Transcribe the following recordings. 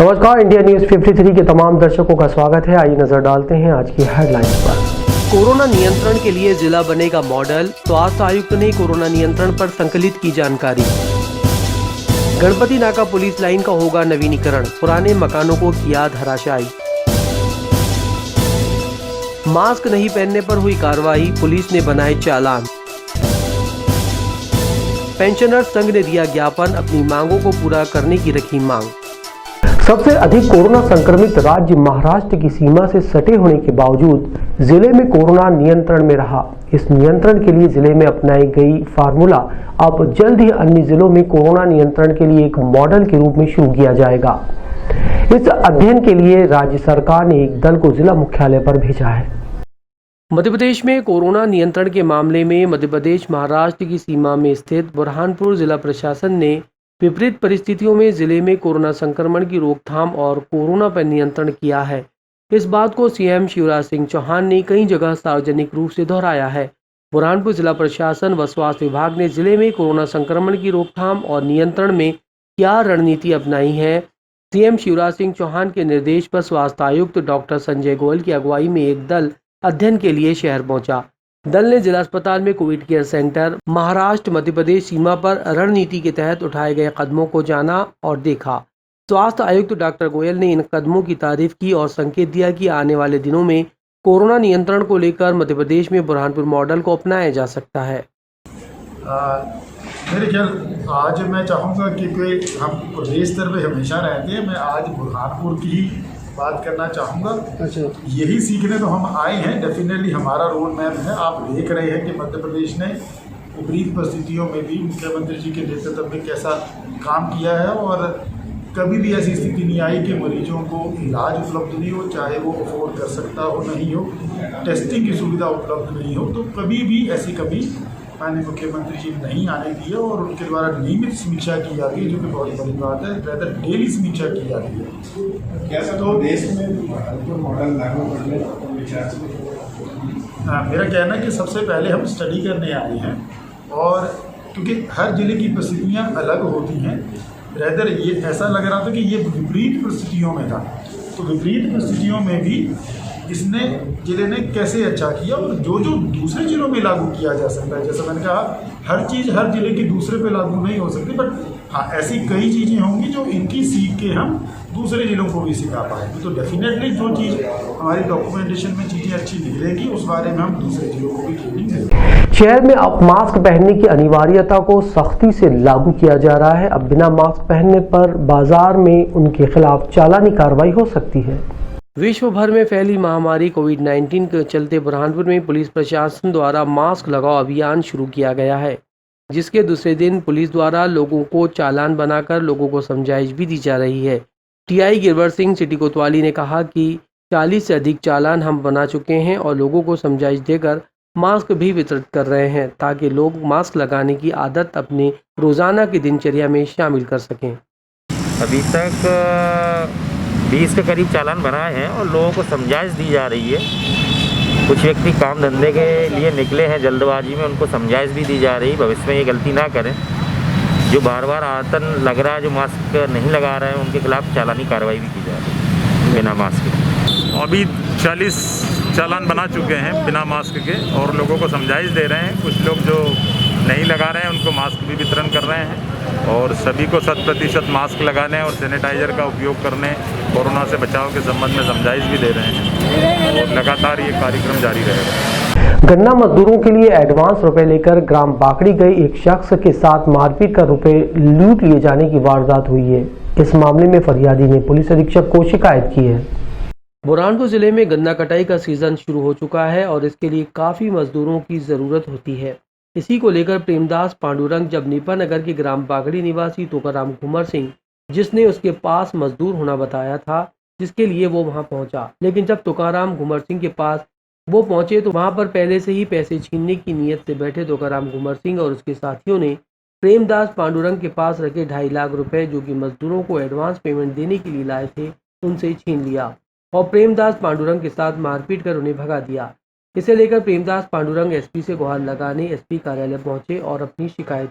नमस्कार, India news 53 के तमाम दर्शकों का स्वागत है। आइए नजर डालते हैं आज की हेडलाइंस पर। कोरोना नियंत्रण के लिए जिला बनेगा मॉडल, स्वास्थ्य आयुक्त ने कोरोना नियंत्रण पर संकलित की जानकारी। गणपति नाका पुलिस लाइन का होगा नवीनीकरण, पुराने मकानों को किया धराशायी। मास्क नहीं पहनने पर हुई कार्रवाई, पुलिस ने बनाए चालान। पेंशनर्स संघ ने दिया ज्ञापन, अपनी मांगों को पूरा करने की रखी मांग। सबसे अधिक कोरोना संक्रमित राज्य महाराष्ट्र की सीमा से सटे होने के बावजूद जिले में कोरोना नियंत्रण में रहा। इस नियंत्रण के लिए जिले में अपनाई गई फार्मूला अब जल्द ही अन्य जिलों में कोरोना नियंत्रण के लिए एक मॉडल के रूप में शुरू किया जाएगा। इस अध्ययन के लिए राज्य सरकार ने एक दल को जिला मुख्यालय पर भेजा है। मध्य प्रदेश में कोरोना नियंत्रण के मामले में मध्य प्रदेश महाराष्ट्र की सीमा में स्थित बुरहानपुर जिला प्रशासन ने विपरीत परिस्थितियों में जिले में कोरोना संक्रमण की रोकथाम और कोरोना पर नियंत्रण किया है। इस बात को सीएम शिवराज सिंह चौहान ने कई जगह सार्वजनिक रूप से दोहराया है। बुरहानपुर जिला प्रशासन व स्वास्थ्य विभाग ने जिले में कोरोना संक्रमण की रोकथाम और नियंत्रण में क्या रणनीति अपनाई है। सीएम शिवराज सिंह चौहान के निर्देश पर स्वास्थ्य आयुक्त डॉक्टर संजय गोयल की अगुवाई में एक दल अध्ययन के लिए शहर पहुंचा। दल ने जिला अस्पताल में Covid care centre, Maharashtra Madhya Pradesh सीमा पर रणनीति के तहत उठाए गए कदमों को जाना और देखा। स्वास्थ्य आयुक्त डॉक्टर गोयल ने इन कदमों की तारीफ की और संकेत दिया कि आने वाले दिनों में कोरोना नियंत्रण को लेकर मध्य प्रदेश में बुरहानपुर मॉडल को अपनाया जा सकता है। मेरे ख्याल आज मैं चाहूँगा कि कोई हम प्रदेश स्तर पे हमेशा रहते हैं, मैं आज बुरहानपुर की बात करना चाहूँगा। अच्छा, यही सीखने तो हम आए हैं। डेफिनेटली हमारा रोड मैप है। आप देख रहे हैं कि मध्य प्रदेश ने विपरीत परिस्थितियों में भी मुख्यमंत्री जी के नेतृत्व में कैसा काम किया है और कभी भी ऐसी स्थिति नहीं आई कि मरीजों को इलाज उपलब्ध नहीं हो, चाहे वो अफोर्ड कर सकता हो नहीं हो, टेस्टिंग की सुविधा उपलब्ध नहीं हो, तो कभी भी ऐसी कभी माननीय मुख्यमंत्री जी नहीं आने दिए और उनके द्वारा नियमित समीक्षा की जाती है, जो कि बहुत बड़ी बात है। ज़्यादा डेली समीक्षा की जाती है। कैसा तो देश में मॉडल लागू करने मेरा कहना है कि सबसे पहले हम स्टडी करने आए हैं और क्योंकि हर जिले की परिस्थितियाँ अलग होती हैं। रेदर ये ऐसा लग रहा था कि ये विपरीत परिस्थितियों में था, तो विपरीत परिस्थितियों में भी इसने जिले ने कैसे अच्छा किया और जो जो दूसरे जिलों में लागू किया जा सकता है। जैसा मैंने कहा, हर चीज़ हर जिले की दूसरे पे लागू नहीं हो सकती, बट हाँ ऐसी कई चीज़ें होंगी जो इनकी सीख के हम दूसरे जिलों को भी सिखा पाएंगे। तो डेफिनेटली जो चीज़ हमारी डॉक्यूमेंटेशन में चीज़ें अच्छी निकलेगी उस बारे में हम दूसरे जिलों को भी ट्रेनिंग देंगे। शहर में अब मास्क पहनने की अनिवार्यता को सख्ती से लागू किया जा रहा है। अब बिना मास्क पहनने पर बाजार में उनके खिलाफ चालानी कार्रवाई हो सकती है। विश्व भर में फैली महामारी कोविड-19 के चलते बुरहानपुर में पुलिस प्रशासन द्वारा मास्क लगाओ अभियान शुरू किया गया है, जिसके दूसरे दिन पुलिस द्वारा लोगों को चालान बनाकर लोगों को समझाइश भी दी जा रही है। टीआई गिरवर सिंह सिटी कोतवाली ने कहा कि 40 से अधिक चालान हम बना चुके हैं और लोगों को समझाइश देकर मास्क भी वितरित कर रहे हैं, ताकि लोग मास्क लगाने की आदत अपने रोजाना की दिनचर्या में शामिल कर सकें। अभी तक 20 के करीब चालान बनाए हैं और लोगों को समझाइश दी जा रही है। कुछ व्यक्ति काम धंधे के लिए निकले हैं जल्दबाजी में, उनको समझाइश भी दी जा रही है भविष्य में ये गलती ना करें। जो बार बार आतन लग रहा है, जो मास्क नहीं लगा रहे हैं, उनके खिलाफ चालानी कार्रवाई भी की जा रही है बिना मास्क के। अभी 40 चालान बना चुके हैं बिना मास्क के और लोगों को समझाइश दे रहे हैं। कुछ लोग जो नहीं लगा रहे हैं उनको मास्क भी वितरण कर रहे हैं और सभी को 100% मास्क लगाने और सैनिटाइजर का उपयोग करने, कोरोना से बचाव के संबंध में समझाइश भी दे रहे हैं और लगातार ये कार्यक्रम जारी रहेगा। गन्ना मजदूरों के लिए एडवांस रुपए लेकर ग्राम बाकड़ी गए एक शख्स के साथ मारपीट कर रुपए लूट लिए जाने की वारदात हुई है। इस मामले में फरियादी ने पुलिस अधीक्षक को शिकायत की है। बुरहानपुर जिले में गन्ना कटाई का सीजन शुरू हो चुका है और इसके लिए काफी मजदूरों की जरूरत होती है। इसी को लेकर प्रेमदास पांडुरंग जब नीपा नगर के ग्राम बागड़ी निवासी तोकाराम घुमर सिंह, जिसने उसके पास मजदूर होना बताया था, जिसके लिए वो वहां पहुंचा, लेकिन जब तोकाराम घुमर सिंह के पास वो पहुंचे तो वहां पर पहले से ही पैसे छीनने की नीयत से बैठे तोकाराम घुमर सिंह और उसके साथियों ने प्रेमदास पांडुरंग के पास रखे 2.5 लाख रुपए, जो कि मजदूरों को एडवांस पेमेंट देने के लिए लाए थे, उनसे छीन लिया और प्रेमदास पांडुरंग के साथ मारपीट कर उन्हें भगा दिया। इसे लेकर प्रेमदास पांडुरंग एसपी से गुहार लगाने एसपी कार्यालय पहुंचे और अपनी शिकायत।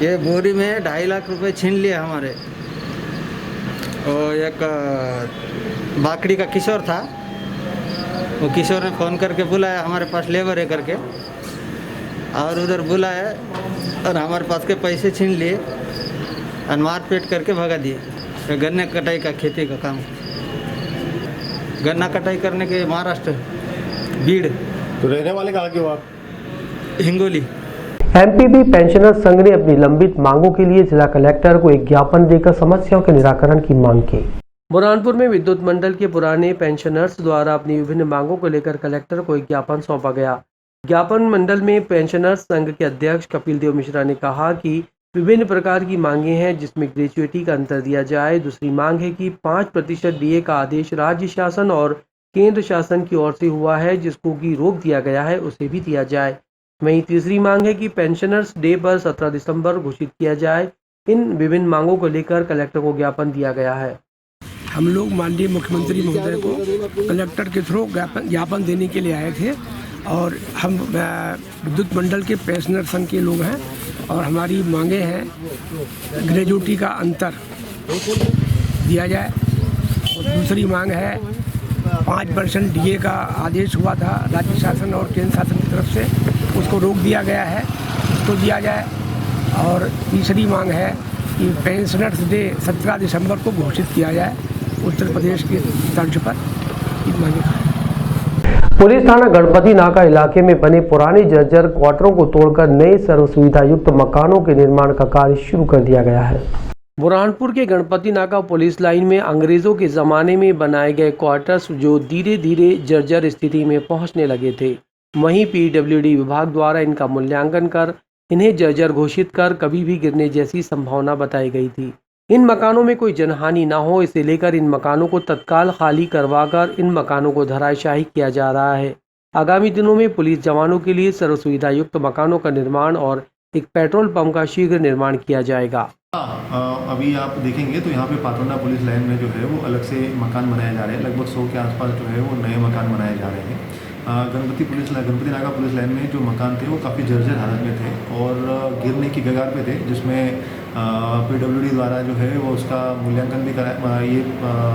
ये बोरी में 2.5 लाख रुपए छीन लिए हमारे और एक बाकड़ी का किशोर था, वो किशोर ने फ़ोन करके बुलाया हमारे पास लेबर है करके, और उधर बुलाया और हमारे पास के पैसे छीन लिए और मारपीट करके भगा दिए। तो गन्ने कटाई का खेती का काम, गन्ना कटाई करने के महाराष्ट्र भीड़ तो रहने वाले कहाँ के हो आप? हिंगोली। एमपीबी पेंशनर संघ ने अपनी लंबित मांगों के लिए जिला कलेक्टर को एक ज्ञापन देकर समस्याओं के निराकरण की मांग की। बुरहानपुर में विद्युत मंडल के पुराने पेंशनर्स द्वारा अपनी विभिन्न मांगों को लेकर कलेक्टर को एक ज्ञापन सौंपा गया। ज्ञापन मंडल में पेंशनर्स संघ के अध्यक्ष कपिल देव मिश्रा ने कहा कि विभिन्न प्रकार की मांगे हैं, जिसमें ग्रेच्युइटी का अंतर दिया जाए। दूसरी मांग है कि 5% डीए का आदेश राज्य शासन और केंद्र शासन की ओर से हुआ है, जिसको कि रोक दिया गया है, उसे भी दिया जाए। वहीं तीसरी मांग है कि पेंशनर्स डे पर 17 दिसंबर घोषित किया जाए। इन विभिन्न मांगों को लेकर कलेक्टर को ज्ञापन दिया गया है। हम लोग माननीय मुख्यमंत्री महोदय को कलेक्टर के थ्रू ज्ञापन देने के लिए आए थे, और हम विद्युत मंडल के पेंशनर संघ के लोग हैं, और हमारी मांगे हैं ग्रेजुएटी का अंतर दिया जाए, और दूसरी मांग है 5% डीए का आदेश हुआ था राज्य शासन और केंद्र शासन की तरफ से, उसको रोक दिया गया है, उसको दिया जाए। और तीसरी मांग है कि पेंशनर्स डे 17 दिसंबर को घोषित किया जाए उत्तर प्रदेश की तर्ज पर। मांगे पुलिस थाना गणपति नाका इलाके में बने पुराने जर्जर क्वार्टरों को तोड़कर नए सर्व सुविधा युक्त मकानों के निर्माण का कार्य शुरू कर दिया गया है। बुरहानपुर के गणपति नाका पुलिस लाइन में अंग्रेजों के जमाने में बनाए गए क्वार्टर्स जो धीरे धीरे जर्जर स्थिति में पहुंचने लगे थे, वहीं पीडब्ल्यूडी विभाग द्वारा इनका मूल्यांकन कर इन्हें जर्जर घोषित कर कभी भी गिरने जैसी संभावना बताई गई थी। इन मकानों में कोई जनहानि न हो, इसे लेकर इन मकानों को तत्काल खाली करवाकर इन मकानों को धराशायी किया जा रहा है। आगामी दिनों में पुलिस जवानों के लिए सर्व सुविधा युक्त मकानों का निर्माण और एक पेट्रोल पंप का शीघ्र निर्माण किया जाएगा। अभी आप देखेंगे तो यहाँ पे पातोंडा पुलिस लाइन में जो है वो अलग से मकान बनाए जा रहे हैं। लगभग 100 के आसपास जो है वो नए मकान बनाए जा रहे हैं। गणपति नाका पुलिस लाइन में जो मकान थे वो काफ़ी जर्जर हालत में थे और गिरने की कगार पे थे, जिसमें पीडब्ल्यूडी द्वारा जो है वो उसका मूल्यांकन भी कराया, ये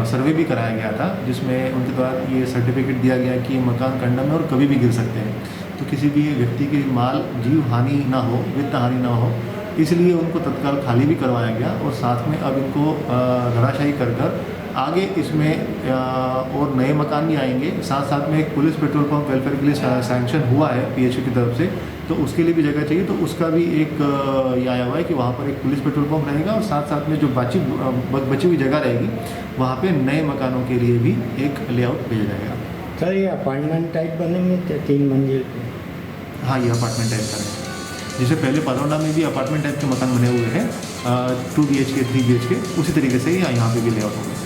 सर्वे भी कराया गया था, जिसमें उनके द्वारा ये सर्टिफिकेट दिया गया कि ये मकान कंडम है और कभी भी गिर सकते हैं, तो किसी भी व्यक्ति की माल जीव हानि ना हो, वित्त हानि ना हो, इसलिए उनको तत्काल खाली भी करवाया गया। और साथ में अब इनको धराशायी कर आगे इसमें और नए मकान भी आएंगे। साथ साथ में एक पुलिस पेट्रोल पंप वेलफेयर के लिए सैंक्शन हुआ है पीएचयू की तरफ से, तो उसके लिए भी जगह चाहिए, तो उसका भी एक ये आया हुआ है कि वहाँ पर एक पुलिस पेट्रोल पंप रहेगा और साथ साथ में जो बची हुई जगह रहेगी वहाँ पे नए मकानों के लिए भी एक लेआउट भेजा जाएगा। सर ये अपार्टमेंट टाइप बनेंगे 3 मंजिल के? हाँ, ये अपार्टमेंट टाइप करेंगे। जैसे पहले पातोंडा में भी अपार्टमेंट टाइप के मकान बने हुए हैं 2 BHK 3 BHK, उसी तरीके से ही यहाँ पे भी लेआउट होगा।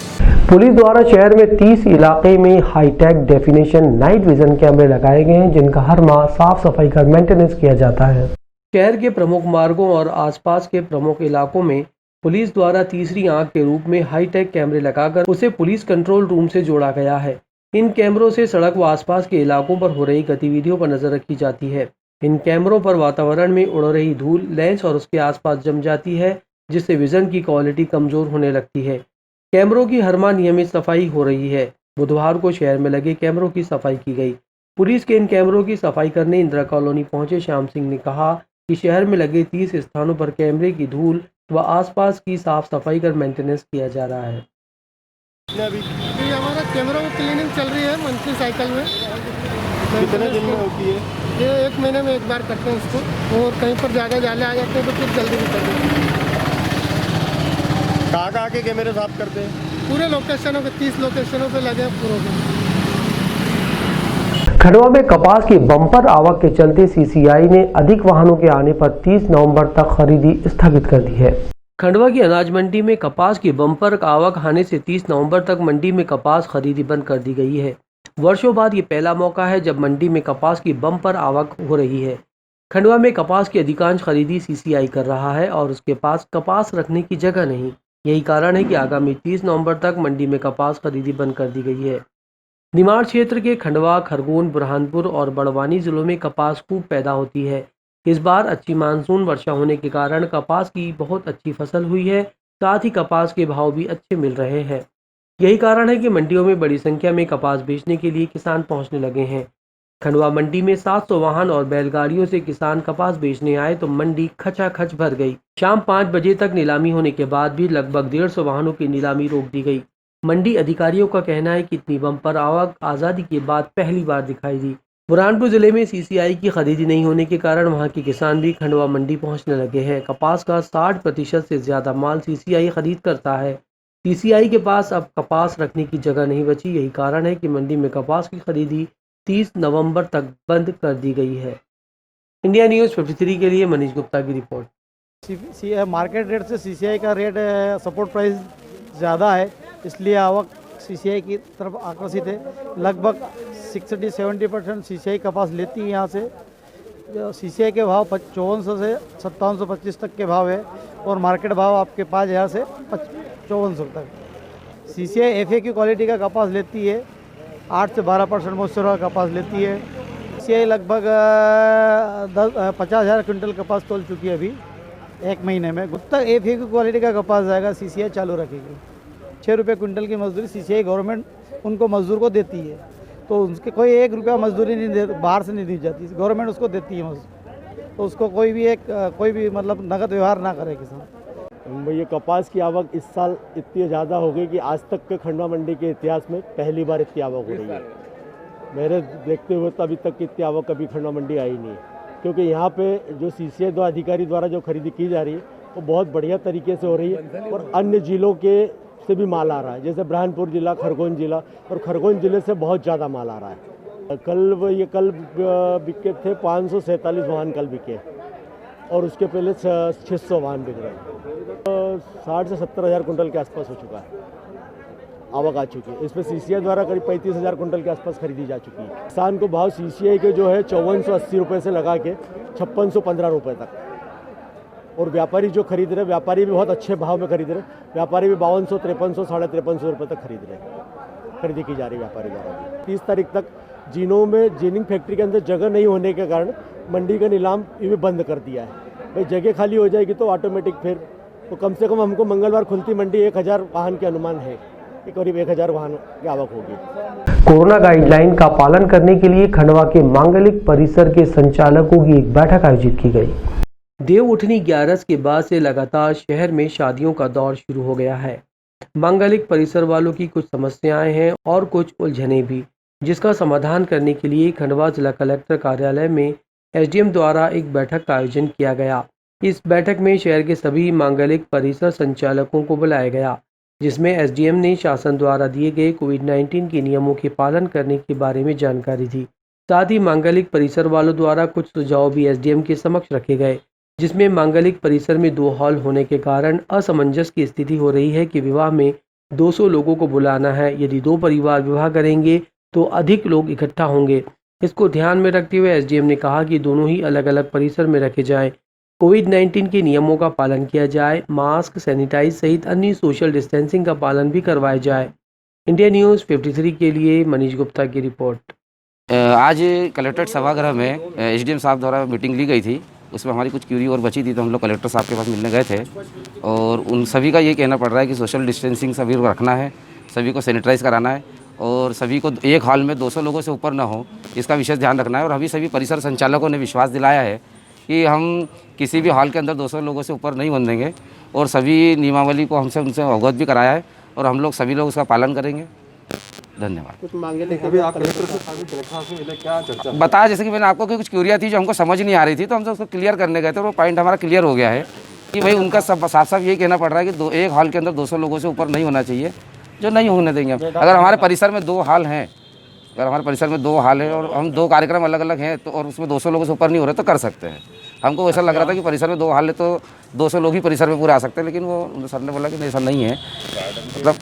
पुलिस द्वारा शहर में 30 इलाके में हाईटेक डेफिनेशन नाइट विजन कैमरे लगाए गए हैं, जिनका हर माह साफ सफाई कर मेंटेनेंस किया जाता है। शहर के प्रमुख मार्गों और आसपास के प्रमुख इलाकों में पुलिस द्वारा तीसरी आंख के रूप में हाईटेक कैमरे लगाकर उसे पुलिस कंट्रोल रूम से जोड़ा गया है। इन कैमरों से सड़क व आसपास के इलाकों पर हो रही गतिविधियों पर नजर रखी जाती है। इन कैमरों पर वातावरण में उड़ रही धूल लेंस और उसके आसपास जम जाती है, जिससे विजन की क्वालिटी कमजोर होने लगती है। कैमरों की हर माह नियमित सफाई हो रही है। बुधवार को शहर में लगे कैमरों की सफाई की गई। पुलिस के इन कैमरों की सफाई करने इंदिरा कॉलोनी पहुंचे श्याम सिंह ने कहा कि शहर में लगे 30 स्थानों पर कैमरे की धूल व आसपास की साफ सफाई कर मेंटेनेंस किया जा रहा है। अभी हमारा कैमरा की क्लीनिंग चल रही है मंथली साइकिल में। कितने दिन में होती है? ये 1 महीने में एक बार करते हैं इसको, और कहीं पर ज़्यादा जाले आ जाते हैं तो फिर जल्दी भी कर देते हैं। कहाँ के कैमरे साफ करते हैं? पूरे लोकेशनों के 30 लोकेशनों पे लगे पूरों के। खंडवा में कपास की बम्पर आवक के चलते सीसीआई ने अधिक वाहनों के आने पर 30 नवंबर तक खरीदी स्थगित कर दी है। खंडवा की अनाज मंडी में कपास की बम्पर आवक आने से 30 नवंबर तक मंडी में कपास खरीदी बंद कर दी गई है। वर्षों बाद ये पहला मौका है जब मंडी में कपास की बम्पर आवक हो रही है। खंडवा में कपास की अधिकांश खरीदी सीसीआई कर रहा है और उसके पास कपास रखने की जगह नहीं। यही कारण है कि आगामी 30 नवंबर तक मंडी में कपास खरीदी बंद कर दी गई है। निमाड़ क्षेत्र के खंडवा, खरगोन, बुरहानपुर और बड़वानी जिलों में कपास खूब पैदा होती है। इस बार अच्छी मानसून वर्षा होने के कारण कपास की बहुत अच्छी फसल हुई है। साथ ही कपास के भाव भी अच्छे मिल रहे हैं। यही कारण है कि मंडियों में बड़ी संख्या में कपास बेचने के लिए किसान पहुंचने लगे हैं। खंडवा मंडी में 700 वाहन और बैलगाड़ियों से किसान कपास बेचने आए तो मंडी खचाखच भर गई। शाम 5 बजे तक नीलामी होने के बाद भी लगभग 150 वाहनों की नीलामी रोक दी गई। मंडी अधिकारियों का कहना है कि इतनी बम्पर आवक आज़ादी के बाद पहली बार दिखाई दी। बुरहानपुर जिले में सीसीआई की खरीदी नहीं होने के कारण वहां के किसान भी खंडवा मंडी पहुंचने लगे हैं। कपास का 60% से ज्यादा माल सीसीआई खरीद करता है। सीसीआई के पास अब कपास रखने की जगह नहीं बची। यही कारण है कि मंडी में कपास की खरीदी 30 नवंबर तक बंद कर दी गई है। इंडिया न्यूज़ 53 के लिए मनीष गुप्ता की रिपोर्ट। मार्केट रेट से सीसीआई का रेट सपोर्ट प्राइस ज़्यादा है, इसलिए आवक सीसीआई की तरफ आकर्षित है। लगभग 60-70% सीसीआई कपास लेती है यहाँ से। सीसीआई के भाव 5400 से 5725 तक के भाव है और मार्केट भाव आपके 5000 से 5400 तक। सीसीआई एफए की क्वालिटी का कपास लेती है। 8 से 12% मॉइस्चर का कपास लेती है। सीसीआई लगभग 50,000 क्विंटल कपास तोल चुकी है अभी 1 महीने में। जब तक एफए की क्वालिटी का कपास जाएगा सीसीआई चालू रखेगी। 6 रुपये क्विंटल की मजदूरी सीसीआई गवर्नमेंट उनको मजदूर को देती है, तो उसके कोई 1 रुपया मजदूरी नहीं दे, बाहर से नहीं दी जाती, गवर्नमेंट उसको देती है मजदूर। तो उसको कोई भी मतलब नगद व्यवहार ना करे किसान। ये कपास की आवक इस साल इतनी ज़्यादा हो गई कि आज तक के खंडवा मंडी के इतिहास में पहली बार इतनी आवक हो रही है। मेरे देखते हुए तो अभी तक इतनी आवक कभी खंडवा मंडी आई नहीं, क्योंकि यहाँ पे जो सीसीआई द्वारा अधिकारी द्वारा जो खरीदी की जा रही है वो बहुत बढ़िया तरीके से हो रही है और अन्य जिलों के से भी माल आ रहा है, जैसे बुरहानपुर जिला, खरगोन जिला, और खरगोन जिले से बहुत ज़्यादा माल आ रहा है। कल बिके थे 547 वाहन कल बिके और उसके पहले 600 वाहन बिक रहे हैं। 60 से 70 हज़ार कुंटल के आसपास हो चुका है, आवक आ चुकी है। इसमें सीसीआई द्वारा करीब 35,000 कुंटल के आसपास खरीदी जा चुकी है। किसान को भाव सीसीआई के जो है 5480 रुपये से लगा के 5615 रुपये तक, और व्यापारी जो खरीद रहे, व्यापारी भी बहुत अच्छे भाव में खरीद रहे। व्यापारी भी 5200, 5300, 5350 रुपये तक खरीद रहे, खरीदी की जा रही है व्यापारी द्वारा। 30 तारीख तक जिनों में जिनिंग फैक्ट्री के अंदर जगह नहीं होने के कारण मंडी का नीलाम भी बंद कर दिया है। भाई जगह खाली हो जाएगी तो ऑटोमेटिक फिर तो कम से कम हमको मंगलवार खुलती मंडी 1000 वाहन के अनुमान है, करीब 1000 वाहन की आवक होगी। कोरोना गाइडलाइन का पालन करने के लिए खंडवा के मांगलिक परिसर के संचालकों की एक बैठक आयोजित की गई। देव उठनी 11 के बाद से लगातार शहर में शादियों का दौर शुरू हो गया है। मांगलिक परिसर वालों की कुछ समस्याएं हैं और कुछ उलझनें भी, जिसका समाधान करने के लिए खंडवा जिला कलेक्टर कार्यालय में एसडीएम द्वारा एक बैठक का आयोजन किया गया। इस बैठक में शहर के सभी मांगलिक परिसर संचालकों को बुलाया गया, जिसमें एसडीएम ने शासन द्वारा दिए गए कोविड-19 के नियमों के पालन करने के बारे में जानकारी दी। साथ ही मांगलिक परिसर वालों द्वारा कुछ सुझाव भी एसडीएम के समक्ष रखे गए, जिसमें मांगलिक परिसर में 2 हॉल होने के कारण असमंजस की स्थिति हो रही है कि विवाह में 200 लोगों को बुलाना है। यदि 2 परिवार विवाह करेंगे तो अधिक लोग इकट्ठा होंगे। इसको ध्यान में रखते हुए एसडीएम ने कहा कि दोनों ही अलग अलग परिसर में रखे जाएं। कोविड-19 के नियमों का पालन किया जाए, मास्क, सैनिटाइज सहित अन्य सोशल डिस्टेंसिंग का पालन भी करवाया जाए। इंडिया न्यूज़ 53 के लिए मनीष गुप्ता की रिपोर्ट। आज कलेक्ट्रेट सभागृह में एसडीएम साहब द्वारा मीटिंग ली गई थी। उसमें हमारी कुछ क्यूरी और बची थी, तो हम लोग कलेक्टर साहब के पास मिलने गए थे और उन सभी का ये कहना पड़ रहा है कि सोशल डिस्टेंसिंग सभी को रखना है, सभी को सैनिटाइज़ कराना है और सभी को एक हॉल में 200 लोगों से ऊपर ना हो, इसका विशेष ध्यान रखना है। और अभी सभी परिसर संचालकों ने विश्वास दिलाया है कि हम किसी भी हॉल के अंदर 200 लोगों से ऊपर नहीं बंधेंगे और सभी नियमावली को हमसे उनसे अवगत भी कराया है और हम लोग सभी लोग उसका पालन करेंगे। धन्यवाद। कुछ मांगे बताया, जैसे कि मैंने आपको कुछ क्यूरिया थी जो हमको समझ नहीं आ रही थी, तो हम तो उसको क्लियर करने गए थे और वो पॉइंट हमारा क्लियर हो गया है कि भाई उनका साफ साफ यही कहना पड़ रहा है कि एक हॉल के अंदर 200 लोगों से ऊपर नहीं होना चाहिए, जो नहीं होने देंगे हम। अगर हमारे परिसर में 2 हॉल हैं, अगर हमारे परिसर में 2 हॉल है और हम 2 कार्यक्रम अलग अलग हैं तो और उसमें 200 लोगों से ऊपर नहीं हो रहे तो कर सकते हैं। हमको ऐसा लग रहा था कि परिसर में 2 हॉल है तो 200 लोग ही परिसर में पूरे आ सकते हैं, लेकिन वो सर ने बोला कि नहीं ऐसा नहीं है, मतलब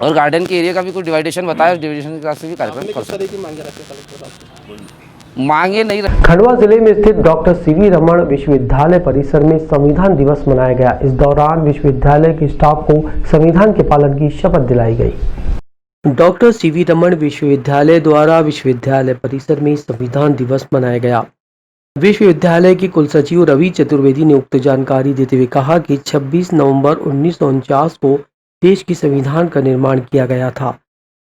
और गार्डन के एरिया का भी कुछ डिवाइडेशन बताया, डिवाइडेशन के हिसाब से भी कार्यक्रम कर सकते हैं। मांगे नहीं रखी। खंडवा जिले में स्थित डॉक्टर सीवी रमन विश्वविद्यालय परिसर में संविधान दिवस मनाया गया। इस दौरान विश्वविद्यालय के स्टाफ को संविधान के पालन की शपथ दिलाई गई। डॉक्टर सीवी रमन विश्वविद्यालय द्वारा विश्वविद्यालय परिसर में संविधान दिवस मनाया गया। विश्वविद्यालय के कुलसचिव रवि चतुर्वेदी ने उक्त जानकारी देते हुए कहा कि 26 नवंबर 1949 को देश की संविधान का निर्माण किया गया था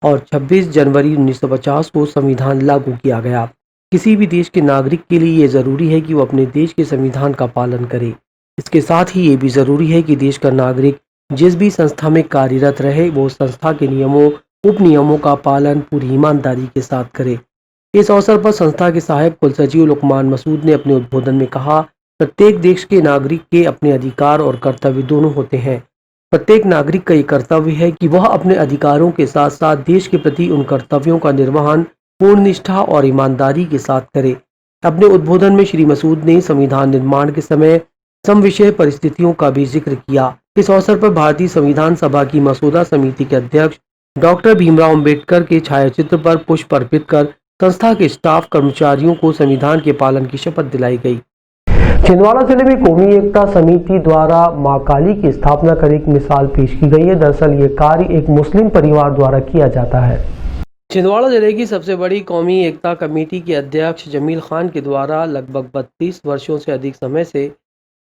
और 26 जनवरी 1950 को संविधान लागू किया गया। किसी भी देश के नागरिक के लिए ये जरूरी है कि वो अपने देश के संविधान का पालन करे। इसके साथ ही ये भी जरूरी है कि देश का नागरिक जिस भी संस्था में कार्यरत रहे वो संस्था के नियमों उप नियमों का पालन पूरी ईमानदारी के साथ करे। इस अवसर पर संस्था के सहायक कुलसचिव लुकमान मसूद ने अपने उद्बोधन में कहा, प्रत्येक देश के नागरिक के अपने अधिकार और कर्तव्य दोनों होते हैं। प्रत्येक नागरिक का ये कर्तव्य है कि वह अपने अधिकारों के साथ साथ देश के प्रति उन कर्तव्यों का निर्वहन पूर्ण निष्ठा और ईमानदारी के साथ करे। अपने उद्बोधन में श्री मसूद ने संविधान निर्माण के समय सम विषय परिस्थितियों का भी जिक्र किया। इस अवसर पर भारतीय संविधान सभा की मसौदा समिति के अध्यक्ष डॉक्टर भीमराव अंबेडकर के छायाचित्र पर पुष्प अर्पित कर संस्था के स्टाफ कर्मचारियों को संविधान के पालन की शपथ दिलाई गई। छिंदवाड़ा जिले में कौमी एकता समिति द्वारा मां काली की स्थापना कर एक मिसाल पेश की गई है। दरअसल ये कार्य एक मुस्लिम परिवार द्वारा किया जाता है। छिंदवाड़ा जिले की सबसे बड़ी कौमी एकता कमेटी के अध्यक्ष जमील खान के द्वारा लगभग 32 वर्षों से अधिक समय से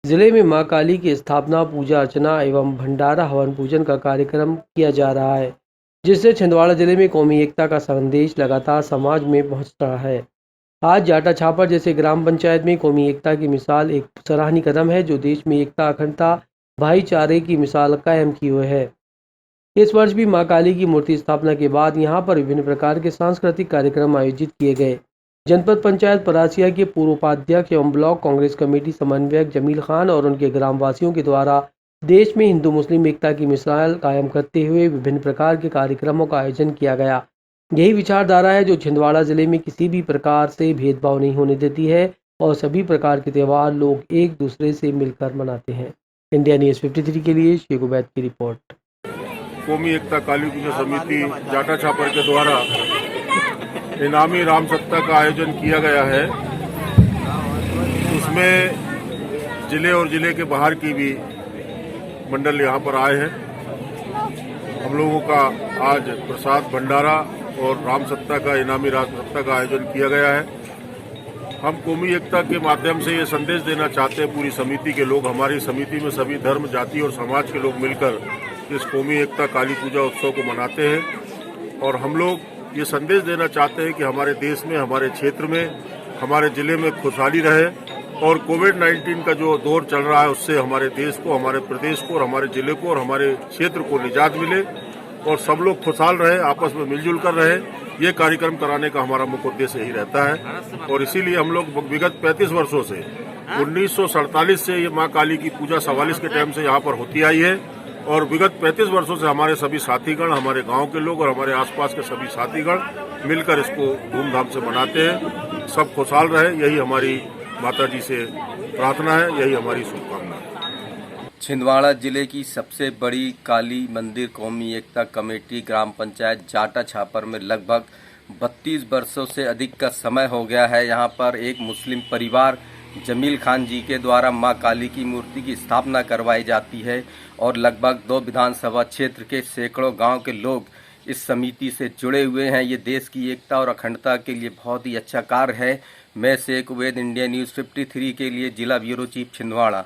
जिले में मां काली की स्थापना, पूजा अर्चना एवं भंडारा हवन पूजन का कार्यक्रम किया जा रहा है, जिससे छिंदवाड़ा जिले में कौमी एकता का संदेश लगातार समाज में पहुंच रहा है। आज जाटा छापर जैसे ग्राम पंचायत में कौमी एकता की मिसाल एक सराहनीय कदम है, जो देश में एकता, अखंडता, भाईचारे की मिसाल कायम की हुई है। इस वर्ष भी मां काली की मूर्ति स्थापना के बाद यहां पर विभिन्न प्रकार के सांस्कृतिक कार्यक्रम आयोजित किए गए। जनपद पंचायत परासिया के पूर्व उपाध्यक्ष एवं ब्लॉक कांग्रेस कमेटी समन्वयक जमील खान और उनके ग्रामवासियों के द्वारा देश में हिंदू मुस्लिम एकता की मिसाल कायम करते हुए विभिन्न प्रकार के कार्यक्रमों का आयोजन किया गया। यही विचारधारा है जो छिंदवाड़ा जिले में किसी भी प्रकार से भेदभाव नहीं होने देती है और सभी प्रकार के त्यौहार लोग एक दूसरे से मिलकर मनाते हैं। इंडिया न्यूज़ 53 के लिए शेख उबैद की रिपोर्ट। कौमी एकता काली पूजा समिति जाटा छापर के द्वारा इनामी राम सत्ता का आयोजन किया गया है। उसमें जिले और जिले के बाहर की भी मंडल यहाँ पर आए हैं। हम लोगों का आज प्रसाद भंडारा और राम सत्ता का इनामी राम सत्ता का आयोजन किया गया है। हम कौमी एकता के माध्यम से ये संदेश देना चाहते हैं, पूरी समिति के लोग, हमारी समिति में सभी धर्म, जाति और समाज के लोग मिलकर इस कौमी एकता काली पूजा उत्सव को मनाते हैं और हम लोग ये संदेश देना चाहते हैं कि हमारे देश में, हमारे क्षेत्र में, हमारे जिले में खुशहाली रहे और कोविड-19 का जो दौर चल रहा है उससे हमारे देश को, हमारे प्रदेश को और हमारे जिले को और हमारे क्षेत्र को निजात मिले और सब लोग खुशहाल रहे, आपस में मिलजुल कर रहे। ये कार्यक्रम कराने का हमारा मुख्य उद्देश्य यही रहता है और इसीलिए हम लोग विगत 35 वर्षों से 1947 से ये माँ काली की पूजा 44 के टाइम से यहाँ पर होती आई है और विगत 35 वर्षों से हमारे सभी साथीगण, हमारे गांव के लोग और हमारे आसपास के सभी साथीगण मिलकर इसको धूमधाम से मनाते हैं। सब खुशहाल रहे, यही हमारी माता जी से प्रार्थना है, यही हमारी शुभकामना है। छिंदवाड़ा जिले की सबसे बड़ी काली मंदिर कौमी एकता कमेटी ग्राम पंचायत जाटा छापर में लगभग 32 वर्षों से अधिक का समय हो गया है। यहाँ पर एक मुस्लिम परिवार जमील खान जी के द्वारा मां काली की मूर्ति की स्थापना करवाई जाती है और लगभग 2 विधानसभा क्षेत्र के सैकड़ों गांव के लोग इस समिति से जुड़े हुए हैं। ये देश की एकता और अखंडता के लिए बहुत ही अच्छा कार्य है। मैं शेख उबैद, इंडिया न्यूज़ 53 के लिए जिला ब्यूरो चीफ छिंदवाड़ा।